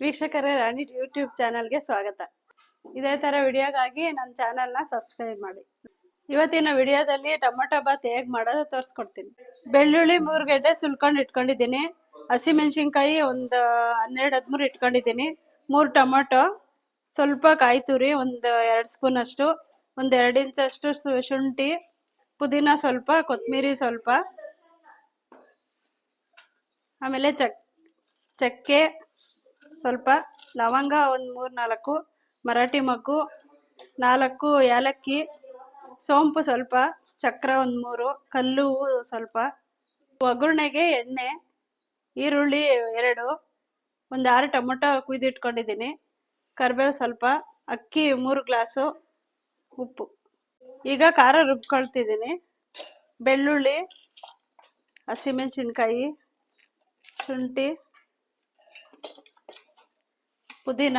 ವೀಕ್ಷಕರೇ, ರಾಣಿ ಯೂಟ್ಯೂಬ್ ಚಾನಲ್ಗೆ ಸ್ವಾಗತ. ಇದೇ ಥರ ವಿಡಿಯೋಗಾಗಿ ನನ್ನ ಚಾನಲ್ನ ಸಬ್ಸ್ಕ್ರೈಬ್ ಮಾಡಿ. ಇವತ್ತಿನ ವಿಡಿಯೋದಲ್ಲಿ ಟೊಮೊಟೊ ಬಾತ್ ಹೇಗೆ ಮಾಡೋದು ತೋರಿಸ್ಕೊಡ್ತೀನಿ. ಬೆಳ್ಳುಳ್ಳಿ 3 ಗೆಡ್ಡೆ ಸುಲ್ಕೊಂಡು ಇಟ್ಕೊಂಡಿದ್ದೀನಿ. ಹಸಿಮೆಣಸಿನ್ಕಾಯಿ ಒಂದು 12-13 ಇಟ್ಕೊಂಡಿದ್ದೀನಿ. 3 ಟೊಮೊಟೊ, ಸ್ವಲ್ಪ ಕಾಯಿ ತುರಿ, ಒಂದು 2 ಸ್ಪೂನ್ ಅಷ್ಟು, ಒಂದು 2 ಇಂಚಷ್ಟು ಶುಂಠಿ, ಪುದೀನ ಸ್ವಲ್ಪ, ಕೊತ್ತಂಬರಿ ಸ್ವಲ್ಪ, ಆಮೇಲೆ ಚಕ್ಕೆ ಸ್ವಲ್ಪ, ಲವಂಗ ಒಂದು 3-4, ಮರಾಠಿ ಮೊಗ್ಗು 4 ಏಲಕ್ಕಿ, ಸೋಂಪು ಸ್ವಲ್ಪ, ಚಕ್ರ ಒಂದು 3, ಕಲ್ಲು ಸ್ವಲ್ಪ, ಒಗ್ಗರಣೆಗೆ ಎಣ್ಣೆ, ಈರುಳ್ಳಿ 2, ಒಂದು 6 ಟೊಮೊಟೊ ಕುಯ್ದಿಟ್ಕೊಂಡಿದ್ದೀನಿ, ಕರಿಬೇವು ಸ್ವಲ್ಪ, ಅಕ್ಕಿ 3 ಗ್ಲಾಸು, ಉಪ್ಪು. ಈಗ ಖಾರ ರುಬ್ಕೊಳ್ತಿದ್ದೀನಿ. ಬೆಳ್ಳುಳ್ಳಿ, ಹಸಿಮೆಣಸಿನ್ಕಾಯಿ, ಶುಂಠಿ, ಪುದೀನ,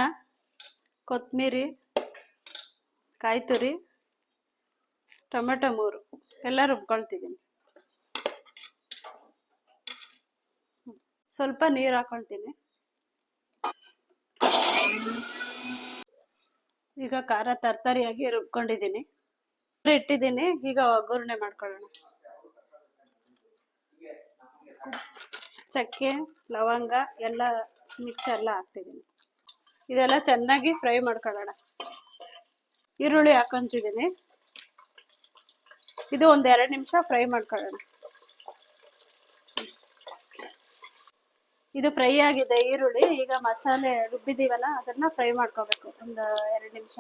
ಕೊತ್ತಂಬರಿ, ಕಾಯಿ ತುರಿ, ಟೊಮೆಟೊ 3 ಎಲ್ಲ ರುಬ್ಕೊಳ್ತಿದ್ದೀನಿ. ಸ್ವಲ್ಪ ನೀರು ಹಾಕೊಳ್ತೀನಿ. ಈಗ ಖಾರ ತರ್ತರಿಯಾಗಿ ರುಬ್ಕೊಂಡಿದ್ದೀನಿ, ಇಟ್ಟಿದ್ದೀನಿ. ಈಗ ಒಗ್ಗರಣೆ ಮಾಡ್ಕೊಳ್ಳೋಣ. ಚಕ್ಕೆ, ಲವಂಗ ಎಲ್ಲ ಮಿಕ್ಸ್ ಎಲ್ಲ ಹಾಕ್ತಿದ್ದೀನಿ. ಇದೆಲ್ಲ ಚೆನ್ನಾಗಿ ಫ್ರೈ ಮಾಡ್ಕೊಳ್ಳೋಣ. ಈರುಳ್ಳಿ ಹಾಕೊಂತಿದ್ದೀನಿ. ಇದು ಒಂದು 2 ನಿಮಿಷ ಫ್ರೈ ಮಾಡ್ಕೊಳ್ಳೋಣ. ಇದು ಫ್ರೈ ಆಗಿದೆ ಈರುಳ್ಳಿ. ಈಗ ಮಸಾಲೆ ರುಬ್ಬಿದೀವಲ್ಲ ಅದನ್ನ ಫ್ರೈ ಮಾಡ್ಕೋಬೇಕು ಒಂದು 2 ನಿಮಿಷ.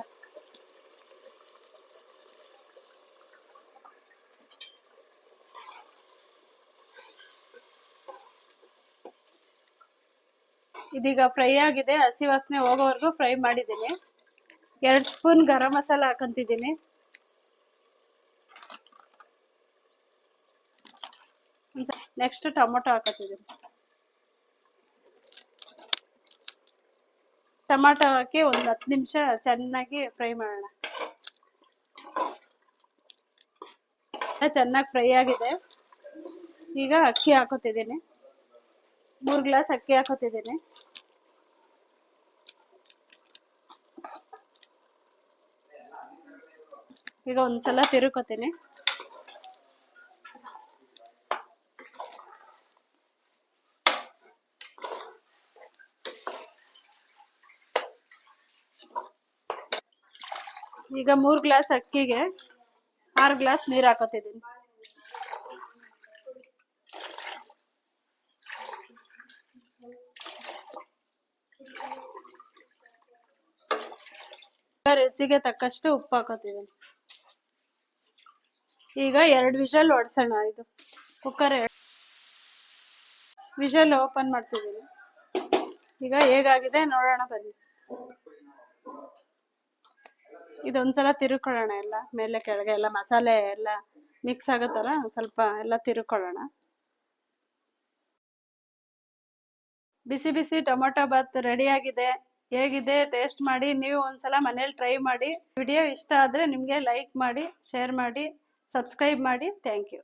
ಇದೀಗ ಫ್ರೈ ಆಗಿದೆ. ಹಸಿ ವಾಸನೆ ಹೋಗೋವರೆಗೂ ಫ್ರೈ ಮಾಡಿದ್ದೀನಿ. 2 ಸ್ಪೂನ್ ಗರಂ ಮಸಾಲ ಹಾಕೊಂತಿದ್ದೀನಿ. ನೆಕ್ಸ್ಟ್ ಟೊಮೊಟೊ ಹಾಕೋತಿದ್ದೀನಿ. ಟೊಮಾಟೊ ಹಾಕಿ ಒಂದು 10 ನಿಮಿಷ ಚೆನ್ನಾಗಿ ಫ್ರೈ ಮಾಡೋಣ. ಚೆನ್ನಾಗಿ ಫ್ರೈ ಆಗಿದೆ. ಈಗ ಅಕ್ಕಿ ಹಾಕೋತಿದ್ದೀನಿ. 3 ಗ್ಲಾಸ್ ಅಕ್ಕಿ ಹಾಕೋತಿದ್ದೀನಿ. ಈಗ ಒಂದ್ಸಲ ತಿರುಕೋತೀನಿ. ಈಗ 3 ಗ್ಲಾಸ್ ಅಕ್ಕಿಗೆ 6 ಗ್ಲಾಸ್ ನೀರು ಹಾಕೋತಿದ್ದೀನಿ. ರುಚಿಗೆ ತಕ್ಕಷ್ಟು ಉಪ್ಪು ಹಾಕೋತಿದ್ದೀನಿ. ಈಗ 2 ವಿಷಲ್ ಹೊಡ್ಸೋಣ. ಇದು ಕುಕ್ಕರ್ ವಿಷಲ್ ಓಪನ್ ಮಾಡ್ತಿದ್ದೀನಿ. ಈಗ ಹೇಗಾಗಿದೆ ನೋಡೋಣ ಬನ್ನಿ. ಇದೊಂದ್ಸಲ ತಿರುಕೊಳ್ಳೋಣ. ಎಲ್ಲ ಮೇಲೆ ಕೆಳಗೆ ಎಲ್ಲ ಮಸಾಲೆ ಎಲ್ಲ ಮಿಕ್ಸ್ ಆಗೋ ಥರ ಸ್ವಲ್ಪ ಎಲ್ಲ ತಿರುಕೊಳ್ಳೋಣ. ಬಿಸಿ ಬಿಸಿ ಟೊಮೊಟೊ ಬಾತ್ ರೆಡಿ ಆಗಿದೆ. ಹೇಗಿದೆ ಟೇಸ್ಟ್ ಮಾಡಿ. ನೀವು ಒಂದ್ಸಲ ಮನೇಲಿ ಟ್ರೈ ಮಾಡಿ. ವಿಡಿಯೋ ಇಷ್ಟ ಆದರೆ ನಿಮಗೆ ಲೈಕ್ ಮಾಡಿ, ಶೇರ್ ಮಾಡಿ, ಸಬ್ಸ್ಕ್ರೈಬ್ ಮಾಡಿ. Thank you.